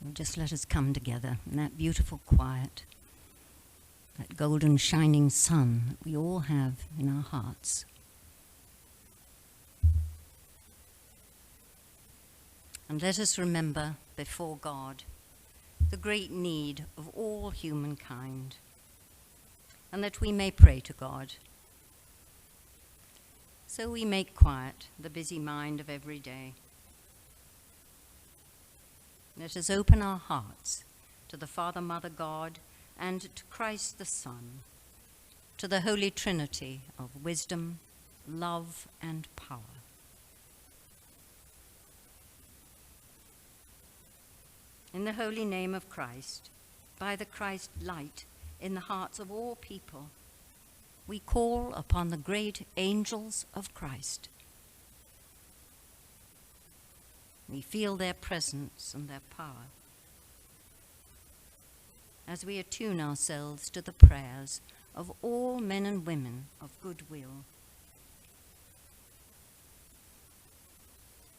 So just let us come together in that beautiful quiet, that golden shining sun that we all have in our hearts. And let us remember before God the great need of all humankind, and that we may pray to God. So we make quiet the busy mind of every day. Let us open our hearts to the Father, Mother, God, and to Christ the Son, to the Holy Trinity of wisdom, love, and power. In the holy name of Christ, by the Christ light in the hearts of all people, we call upon the great angels of Christ. We feel their presence and their power as we attune ourselves to the prayers of all men and women of good will.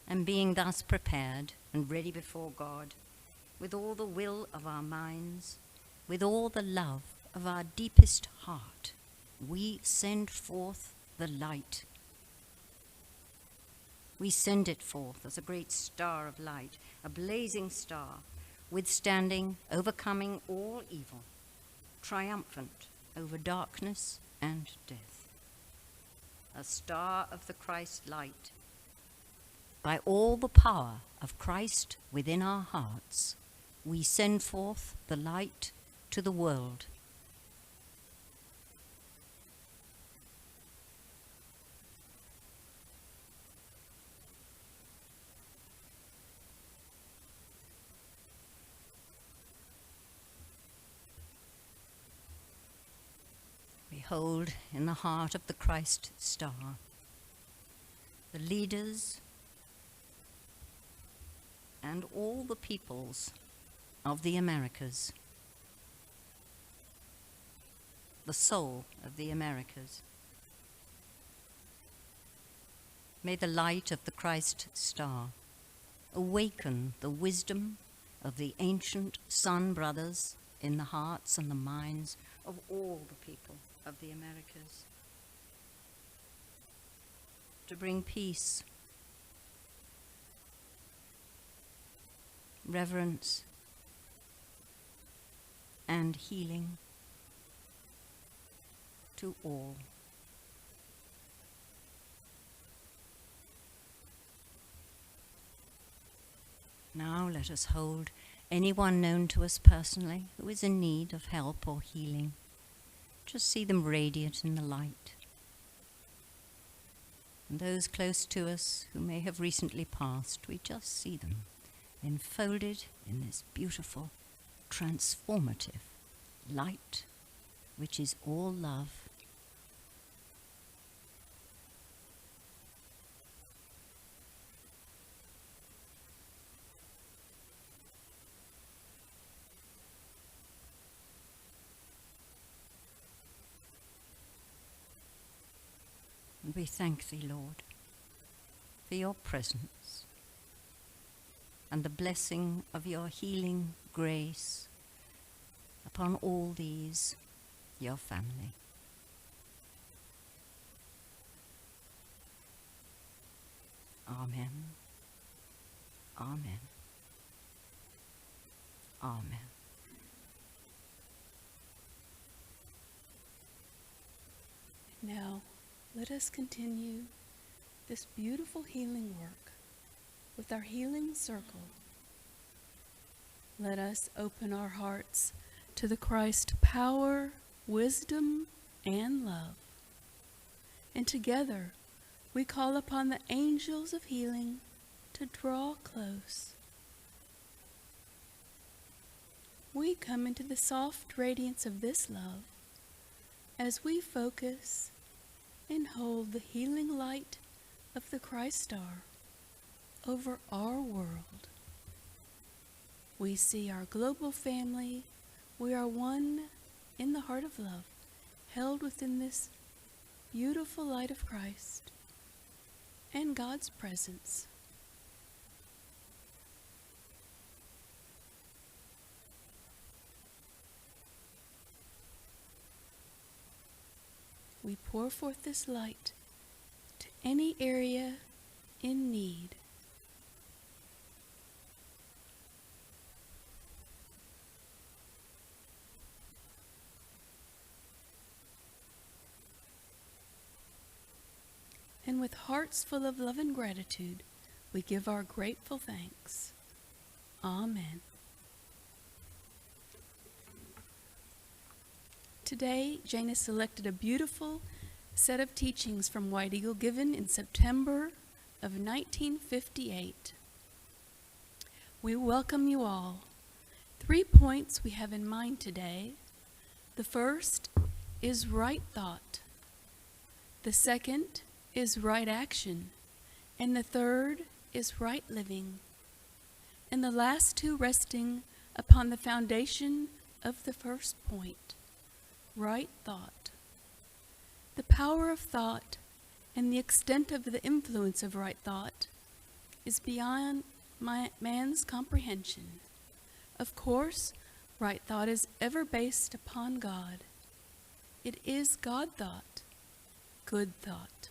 And being thus prepared and ready before God, with all the will of our minds, with all the love of our deepest heart, we send forth the light. We send it forth as a great star of light, a blazing star, withstanding, overcoming all evil, triumphant over darkness and death. A star of the Christ light. By all the power of Christ within our hearts, we send forth the light to the world. We hold in the heart of the Christ star the leaders and all the peoples of the Americas, the soul of the Americas. May the light of the Christ star awaken the wisdom of the ancient Sun Brothers in the hearts and the minds of all the people of the Americas, to bring peace, reverence, and healing to all. Now let us hold anyone known to us personally who is in need of help or healing. Just see them radiant in the light. And those close to us who may have recently passed, we just see them enfolded in this beautiful, transformative light, which is all love. And we thank Thee, Lord, for Your presence and the blessing of Your healing grace upon all these, Your family. Amen. Amen. Amen. Now, let us continue this beautiful healing work with our healing circle. Let us open our hearts to the Christ power, wisdom, and love. And together, we call upon the angels of healing to draw close. We come into the soft radiance of this love as we focus and hold the healing light of the Christ star over our world. We see our global family. We are one in the heart of love, held within this beautiful light of Christ and God's presence. we pour forth this light to any area in need. And with hearts full of love and gratitude, we give our grateful thanks. Amen. Today, Jane has selected a beautiful set of teachings from White Eagle given in September of 1958. We welcome you all. 3 points we have in mind today. The first is right thought. The second is right action. And the third is right living. And the last two resting upon the foundation of the first point, right thought. The power of thought and the extent of the influence of right thought is beyond man's comprehension. Of course, right thought is ever based upon God. It is God thought, good thought.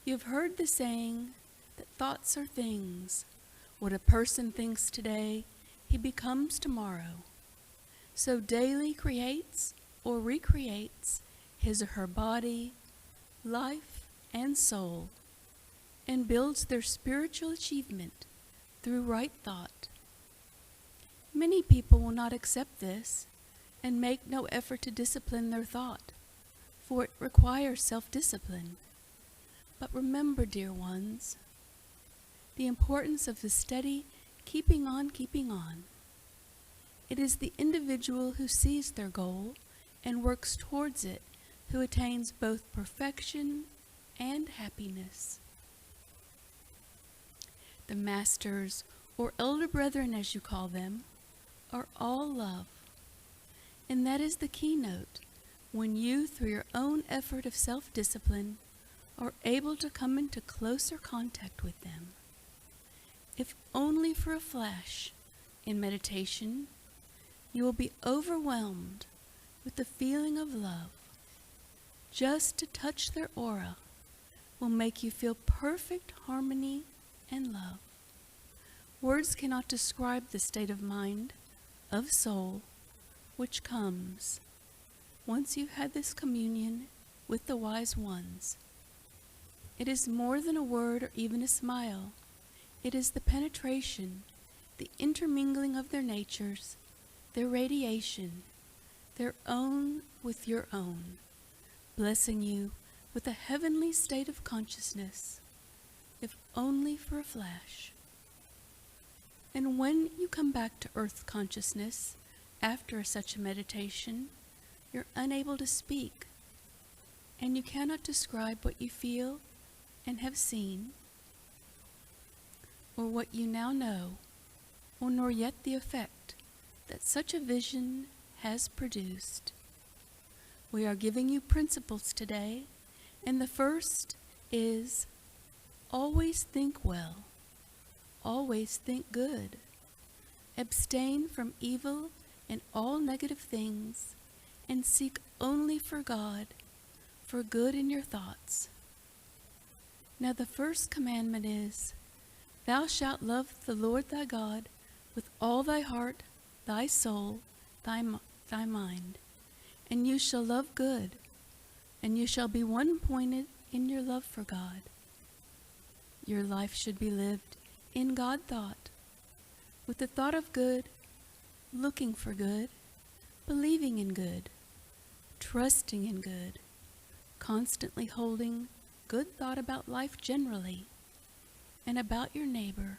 You have heard the saying that thoughts are things. What a person thinks today, he becomes tomorrow. So daily creates or recreates his or her body, life, and soul, and builds their spiritual achievement through right thought. Many people will not accept this and make no effort to discipline their thought, for it requires self-discipline. But remember, dear ones, the importance of the steady keeping on, keeping on. It is the individual who sees their goal and works towards it who attains both perfection and happiness. The masters, or elder brethren as you call them, are all love. And that is the keynote when you, through your own effort of self-discipline, are able to come into closer contact with them. If only for a flash, in meditation, you will be overwhelmed with the feeling of love. Just to touch their aura will make you feel perfect harmony and love. Words cannot describe the state of mind, of soul, which comes once you've had this communion with the wise ones. It is more than a word or even a smile. It is the penetration, the intermingling of their natures, their radiation, their own with your own, blessing you with a heavenly state of consciousness, if only for a flash. And when you come back to earth consciousness after such a meditation, you're unable to speak, and you cannot describe what you feel and have seen, or what you now know, or nor yet the effect that such a vision has produced. We are giving you principles today, and the first is always think well, always think good, abstain from evil and all negative things, and seek only for God, for good in your thoughts. Now the first commandment is, Thou shalt love the Lord thy God with all thy heart, thy soul, thy mind, and you shall love good, and you shall be one-pointed in your love for God. Your life should be lived in God thought, with the thought of good, looking for good, believing in good, trusting in good, constantly holding good thought about life generally, and about your neighbor,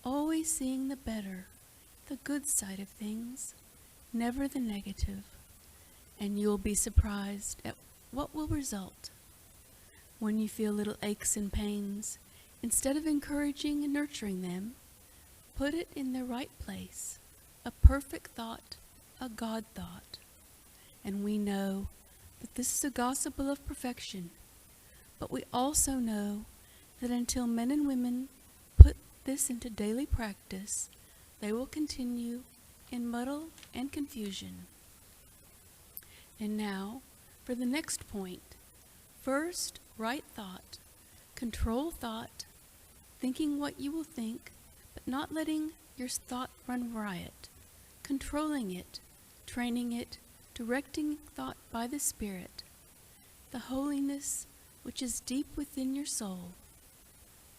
always seeing the better, the good side of things, never the negative, and you will be surprised at what will result. When you feel little aches and pains, instead of encouraging and nurturing them, put it in the right place, a perfect thought, a God thought. And we know that this is a gospel of perfection, but we also know that until men and women put this into daily practice, they will continue in muddle and confusion. And now, for the next point. First, right thought. Control thought, thinking what you will think, but not letting your thought run riot. Controlling it, training it, directing thought by the Spirit. The holiness which is deep within your soul.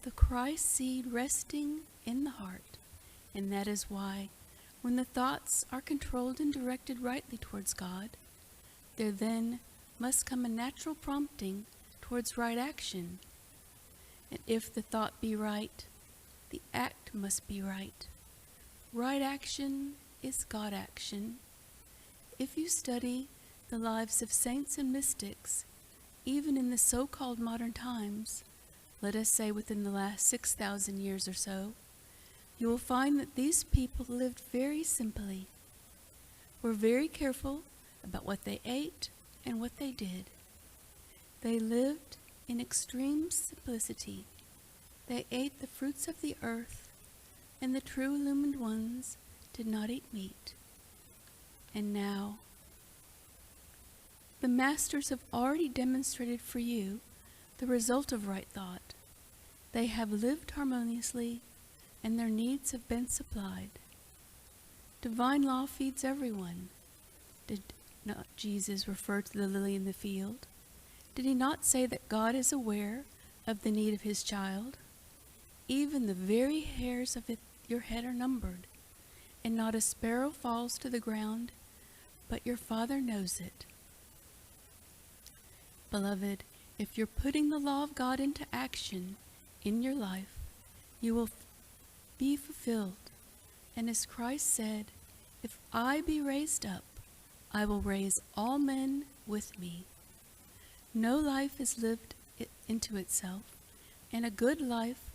The Christ seed resting in the heart. And that is why, when the thoughts are controlled and directed rightly towards God, there then must come a natural prompting towards right action. And if the thought be right, the act must be right. Right action is God action. If you study the lives of saints and mystics, even in the so-called modern times, let us say within the last 6,000 years or so, you will find that these people lived very simply, were very careful about what they ate and what they did. They lived in extreme simplicity. They ate the fruits of the earth, and the true illumined ones did not eat meat. And now, the masters have already demonstrated for you the result of right thought. They have lived harmoniously, and their needs have been supplied. Divine law feeds everyone. Did not Jesus refer to the lily in the field? Did he not say that God is aware of the need of his child? Even the very hairs of your head are numbered, and not a sparrow falls to the ground, but your Father knows it. Beloved, if you're putting the law of God into action in your life, you will be fulfilled. And as Christ said, if I be raised up, I will raise all men with me. No life is lived into itself, and a good life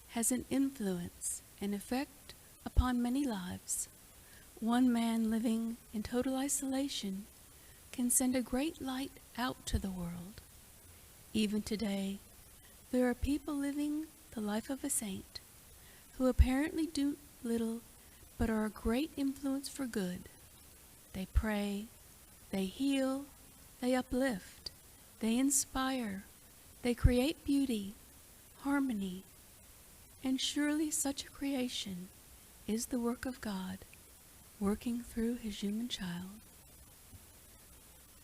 has an influence, an effect upon many lives. One man living in total isolation can send a great light out to the world. Even today, there are people living the life of a saint who apparently do little but are a great influence for good. They pray, they heal, they uplift, they inspire, they create beauty, harmony, and surely such a creation is the work of God, working through his human child.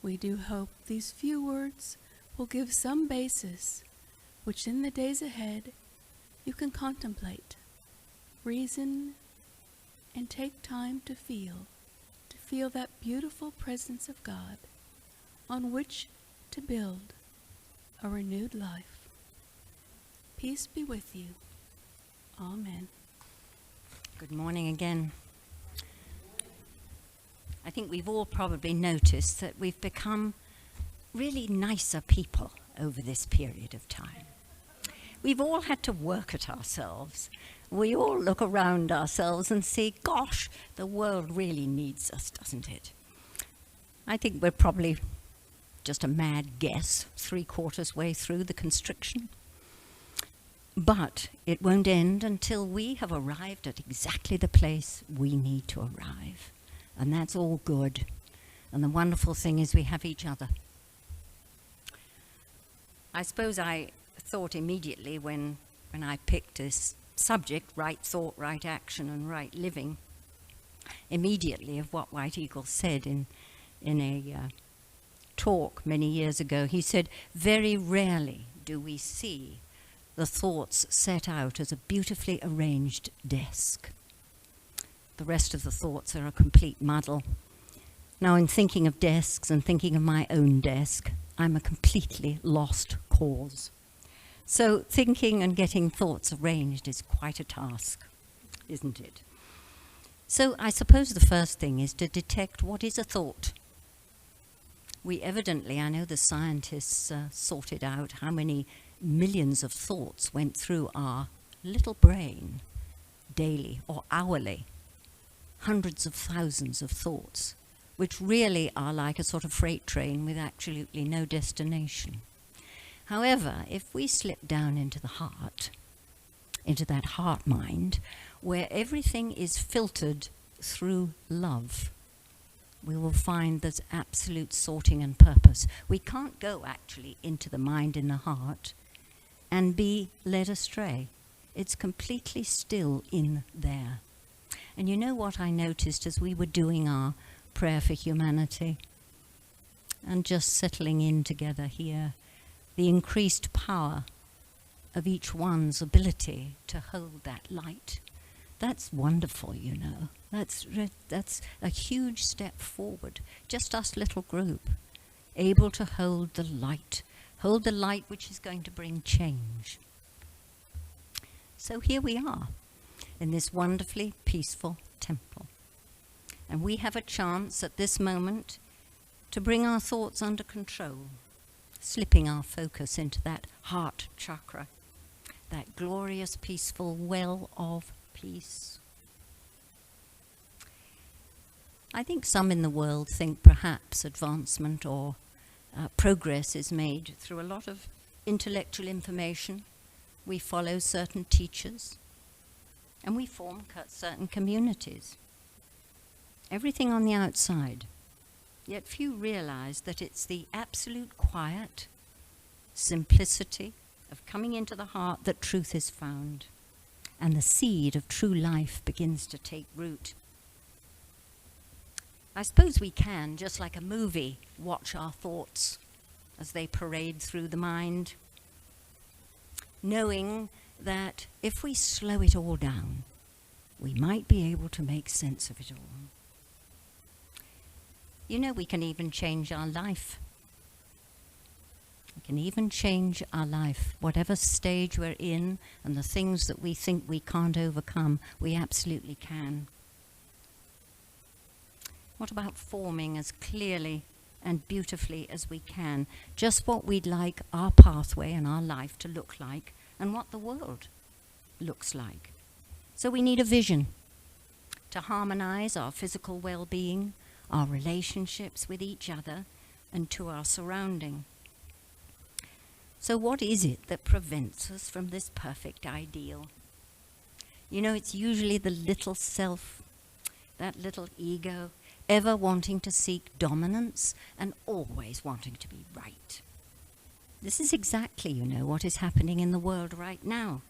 We do hope these few words will give some basis, which in the days ahead you can contemplate, reason, and take time to feel that beautiful presence of God on which to build a renewed life. Peace be with you. Amen. Good morning again. I think we've all probably noticed that we've become really nicer people over this period of time. We've all had to work at ourselves. We all look around ourselves and say, gosh, the world really needs us, doesn't it? I think we're probably just a mad guess, 3/4 way through the constriction. But it won't end until we have arrived at exactly the place we need to arrive. And that's all good. And the wonderful thing is we have each other. I suppose I thought immediately when I picked this subject, right thought, right action, and right living, immediately of what White Eagle said in a talk many years ago. He said, very rarely do we see the thoughts set out as a beautifully arranged desk. The rest of the thoughts are a complete muddle. Now, in thinking of desks and thinking of my own desk, I'm a completely lost cause. So thinking and getting thoughts arranged is quite a task, isn't it? So I suppose the first thing is to detect what is a thought. We evidently, I know the scientists sorted out how many millions of thoughts went through our little brain daily or hourly. Hundreds of thousands of thoughts, which really are like a sort of freight train with absolutely no destination. However, if we slip down into the heart, into that heart mind, where everything is filtered through love, we will find there's absolute sorting and purpose. We can't go actually into the mind and the heart and be led astray. It's completely still in there. And you know what I noticed as we were doing our prayer for humanity and just settling in together here, the increased power of each one's ability to hold that light. That's wonderful, you know. That's a huge step forward. Just us little group, able to hold the light which is going to bring change. So here we are, in this wonderfully peaceful temple. And we have a chance at this moment to bring our thoughts under control, slipping our focus into that heart chakra, that glorious, peaceful well of peace. I think some in the world think perhaps advancement or progress is made through a lot of intellectual information. We follow certain teachers, and we form certain communities. Everything on the outside. Yet few realize that it's the absolute quiet, simplicity of coming into the heart that truth is found, and the seed of true life begins to take root. I suppose we can, just like a movie, watch our thoughts as they parade through the mind, knowing that if we slow it all down, we might be able to make sense of it all. You know, we can even change our life. We can even change our life. Whatever stage we're in and the things that we think we can't overcome, we absolutely can. What about forming as clearly and beautifully as we can just what we'd like our pathway and our life to look like and what the world looks like? So we need a vision to harmonize our physical well-being, our relationships with each other, and to our surrounding. So what is it that prevents us from this perfect ideal? You know, it's usually the little self, that little ego, ever wanting to seek dominance and always wanting to be right. This is exactly, you know, what is happening in the world right now.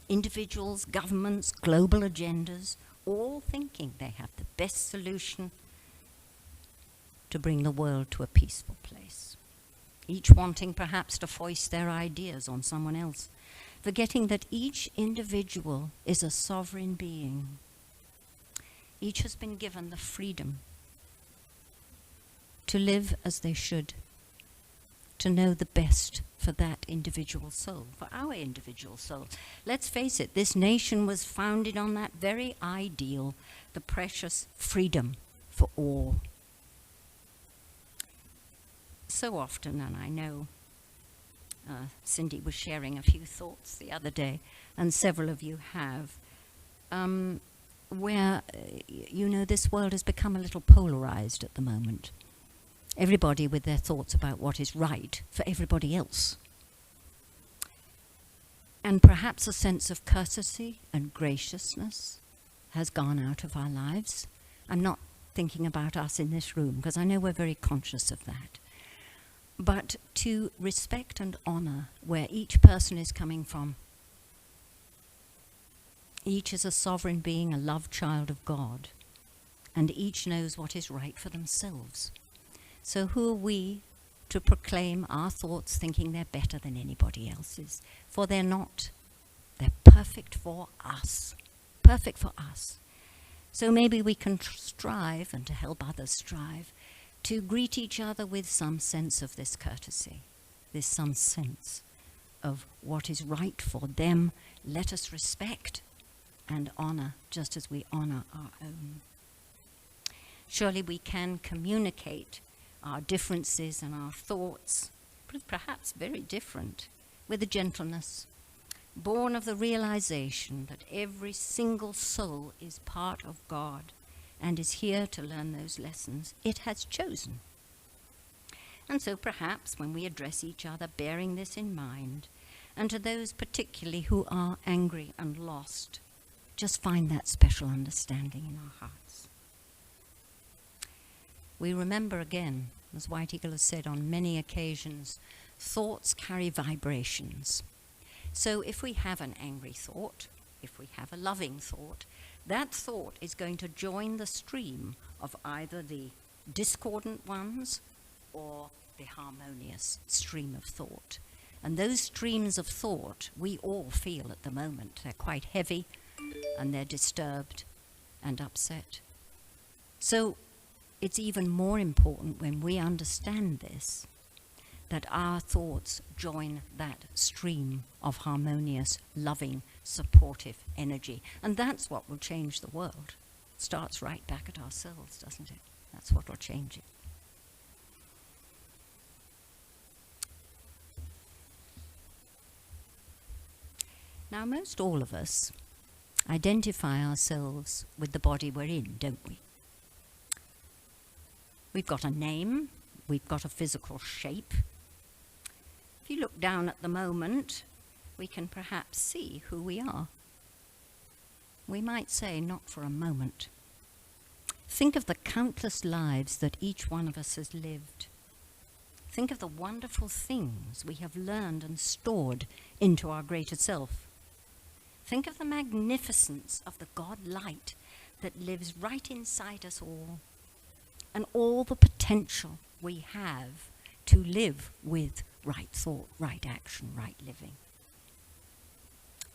Individuals, governments, global agendas, all thinking they have the best solution to bring the world to a peaceful place. Each wanting perhaps to foist their ideas on someone else, forgetting that each individual is a sovereign being. Each has been given the freedom to live as they should, to know the best for that individual soul, for our individual soul. Let's face it, this nation was founded on that very ideal, the precious freedom for all. So often, and I know Cindy was sharing a few thoughts the other day, and several of you have, where, you know, this world has become a little polarized at the moment. Everybody with their thoughts about what is right for everybody else. And perhaps a sense of courtesy and graciousness has gone out of our lives. I'm not thinking about us in this room, because I know we're very conscious of that. But to respect and honor where each person is coming from. Each is a sovereign being, a loved child of God, and each knows what is right for themselves. So who are we to proclaim our thoughts thinking they're better than anybody else's? For they're not. They're perfect for us. Perfect for us. So maybe we can strive, and to help others strive, to greet each other with some sense of this courtesy, this some sense of what is right for them. Let us respect and honor just as we honor our own. Surely we can communicate our differences and our thoughts, perhaps very different, with a gentleness, born of the realization that every single soul is part of God and is here to learn those lessons it has chosen. And so perhaps when we address each other, bearing this in mind, and to those particularly who are angry and lost, just find that special understanding in our hearts. we remember again, as White Eagle has said on many occasions, thoughts carry vibrations. So if we have an angry thought, if we have a loving thought, that thought is going to join the stream of either the discordant ones or the harmonious stream of thought. And those streams of thought we all feel at the moment. They're quite heavy and they're disturbed and upset. So it's even more important when we understand this, that our thoughts join that stream of harmonious, loving, supportive energy. And that's what will change the world. It starts right back at ourselves, doesn't it? That's what will change it. Now, most all of us identify ourselves with the body we're in, don't we? We've got a name, we've got a physical shape. If you look down at the moment, we can perhaps see who we are. We might say, not for a moment. Think of the countless lives that each one of us has lived. Think of the wonderful things we have learned and stored into our greater self. Think of the magnificence of the God light that lives right inside us all, and all the potential we have to live with right thought, right action, right living.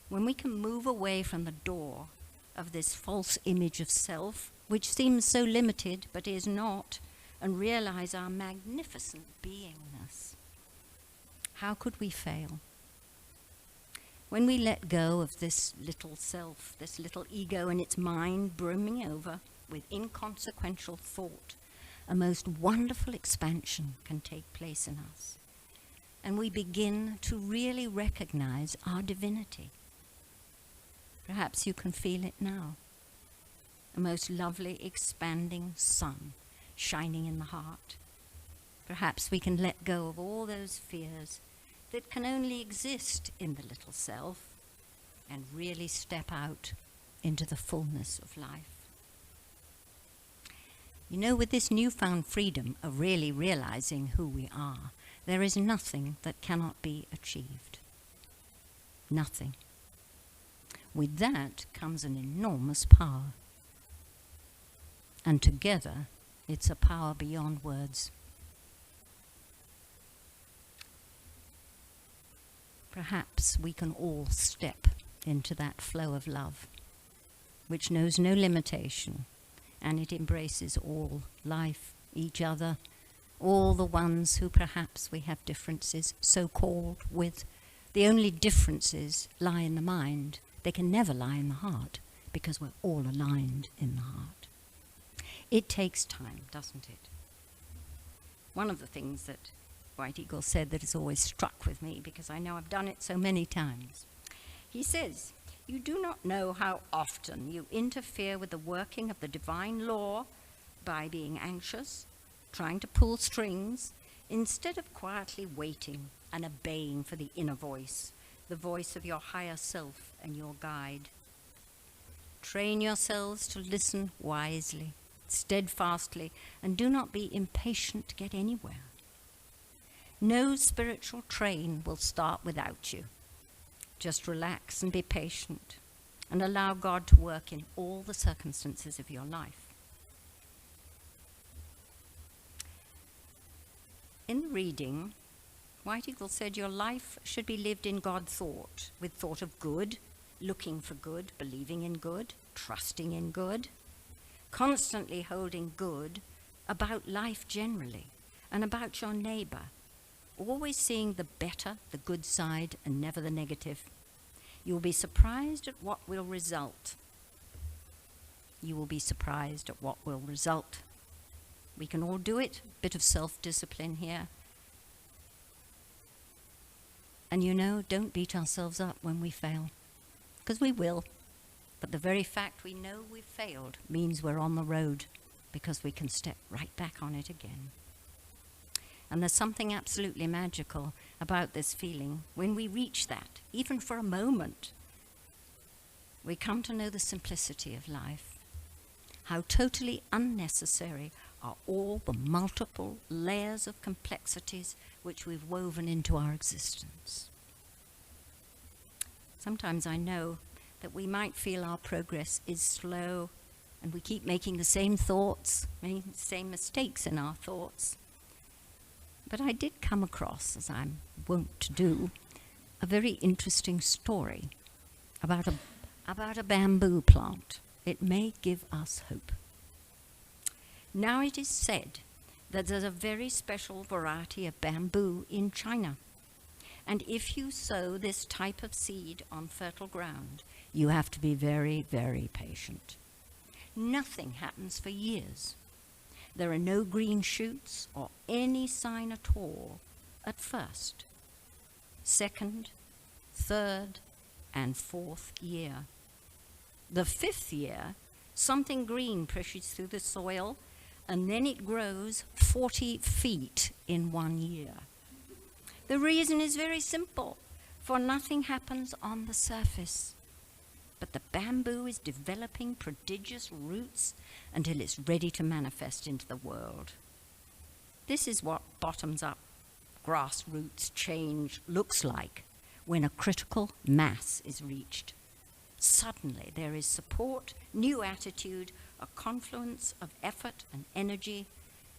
When we can move away from the door of this false image of self, which seems so limited but is not, and realize our magnificent beingness, how could we fail? When we let go of this little self, this little ego and its mind brimming over with inconsequential thought, a most wonderful expansion can take place in us. And we begin to really recognize our divinity. Perhaps you can feel it now. A most lovely expanding sun shining in the heart. Perhaps we can let go of all those fears that can only exist in the little self and really step out into the fullness of life. You know, with this newfound freedom of really realizing who we are, there is nothing that cannot be achieved. Nothing. With that comes an enormous power. And together, it's a power beyond words. Perhaps we can all step into that flow of love, which knows no limitation, and it embraces all life, each other, all the ones who perhaps we have differences, so-called, with. The only differences lie in the mind. They can never lie in the heart, because we're all aligned in the heart. It takes time, doesn't it? One of the things that White Eagle said that has always struck with me, because I know I've done it so many times. He says, "You do not know how often you interfere with the working of the divine law by being anxious, trying to pull strings, instead of quietly waiting and obeying for the inner voice, the voice of your higher self and your guide. Train yourselves to listen wisely, steadfastly, and do not be impatient to get anywhere. No spiritual train will start without you. Just relax and be patient, and allow God to work in all the circumstances of your life." In the reading, White Eagle said your life should be lived in God thought, with thought of good, looking for good, believing in good, trusting in good, constantly holding good about life generally and about your neighbor, always seeing the better, the good side, and never the negative. You'll be surprised at what will result. You will be surprised at what will result. We can all do it, a bit of self-discipline here. And you know, don't beat ourselves up when we fail, because we will. But the very fact we know we've failed means we're on the road, because we can step right back on it again. And there's something absolutely magical about this feeling. When we reach that, even for a moment, we come to know the simplicity of life, how totally unnecessary are all the multiple layers of complexities which we've woven into our existence. Sometimes I know that we might feel our progress is slow and we keep making the same thoughts, making the same mistakes in our thoughts. But I did come across, as I'm wont to do, a very interesting story about a bamboo plant. It may give us hope. Now it is said that there's a very special variety of bamboo in China. And if you sow this type of seed on fertile ground, you have to be very, very patient. Nothing happens for years. There are no green shoots or any sign at all at first, second, third, and fourth year. The fifth year, something green pushes through the soil, and then it grows 40 feet in 1 year. The reason is very simple, for nothing happens on the surface. But the bamboo is developing prodigious roots until it's ready to manifest into the world. This is what bottoms-up grassroots change looks like when a critical mass is reached. Suddenly there is support, new attitude, a confluence of effort and energy,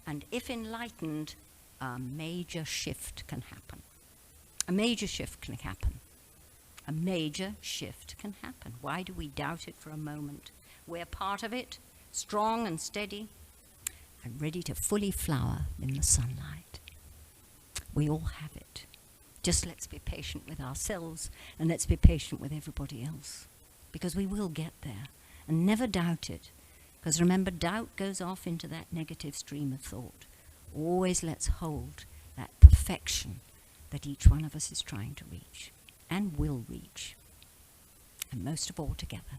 and if enlightened, a major shift can happen. A major shift can happen. A major shift can happen. Why do we doubt it for a moment? We're part of it, strong and steady, and ready to fully flower in the sunlight. We all have it. Just let's be patient with ourselves, and let's be patient with everybody else, because we will get there. And never doubt it, because remember, doubt goes off into that negative stream of thought. Always let's hold that perfection that each one of us is trying to reach and will reach, and most of all together.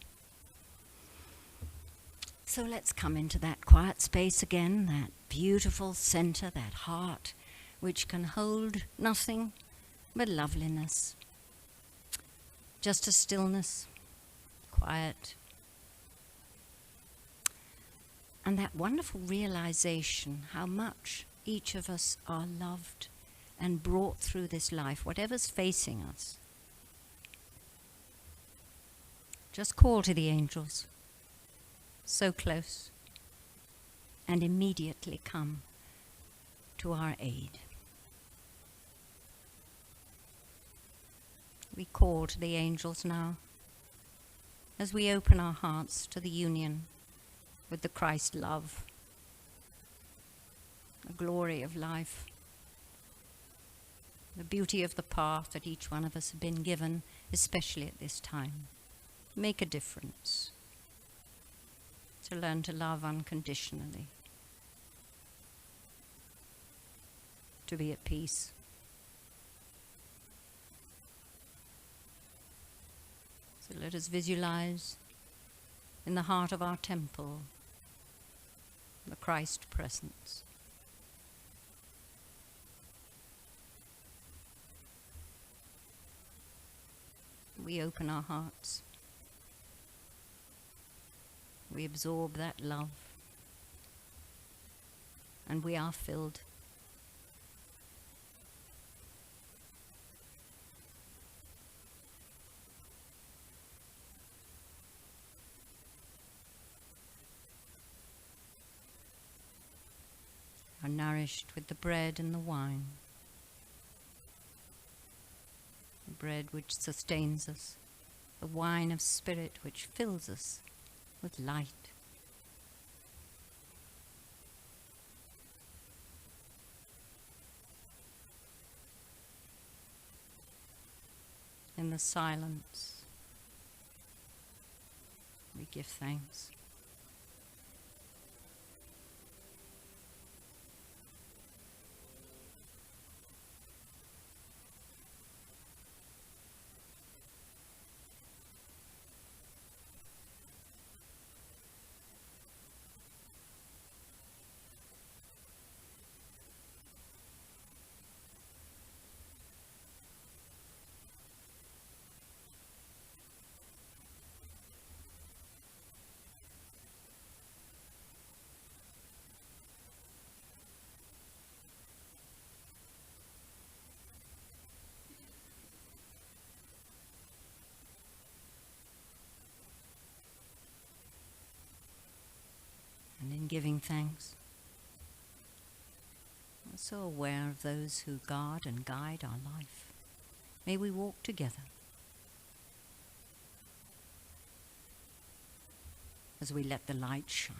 So let's come into that quiet space again, that beautiful center, that heart, which can hold nothing but loveliness, just a stillness, quiet, and that wonderful realization how much each of us are loved and brought through this life, whatever's facing us. Just call to the angels, so close, and immediately come to our aid. We call to the angels now as we open our hearts to the union with the Christ love, the glory of life, the beauty of the path that each one of us have been given, especially at this time. Make a difference, to learn to love unconditionally, to be at peace. So let us visualize in the heart of our temple the Christ presence. We open our hearts. We absorb that love, and we are filled. Are nourished with the bread and the wine, the bread which sustains us, the wine of spirit which fills us with light. In the silence, we give thanks. and giving thanks. We're so aware of those who guard and guide our life. May we walk together as we let the light shine.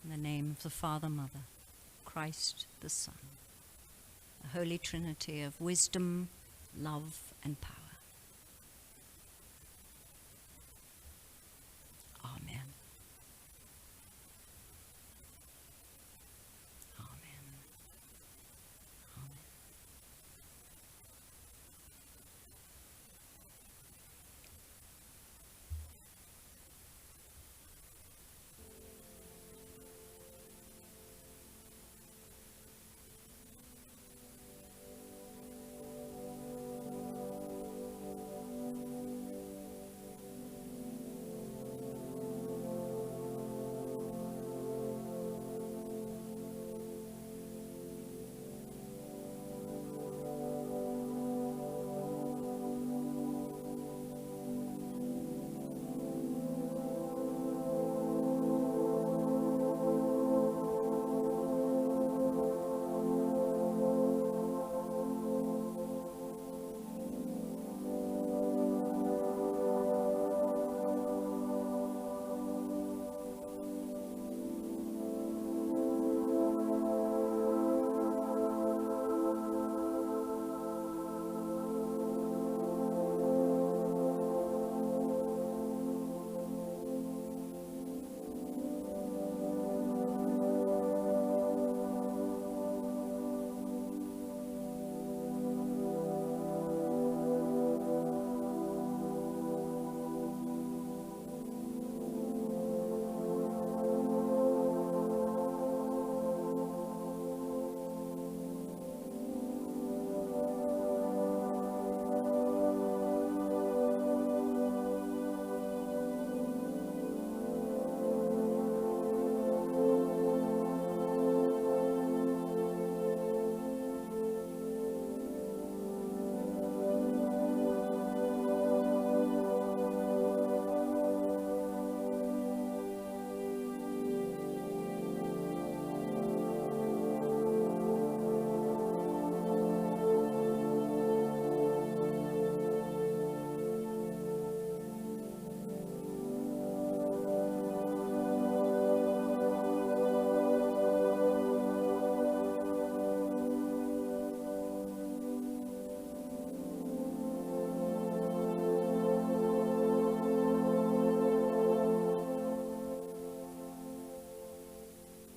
In the name of the Father, Mother, Christ the Son, a Holy Trinity of wisdom, love, and power.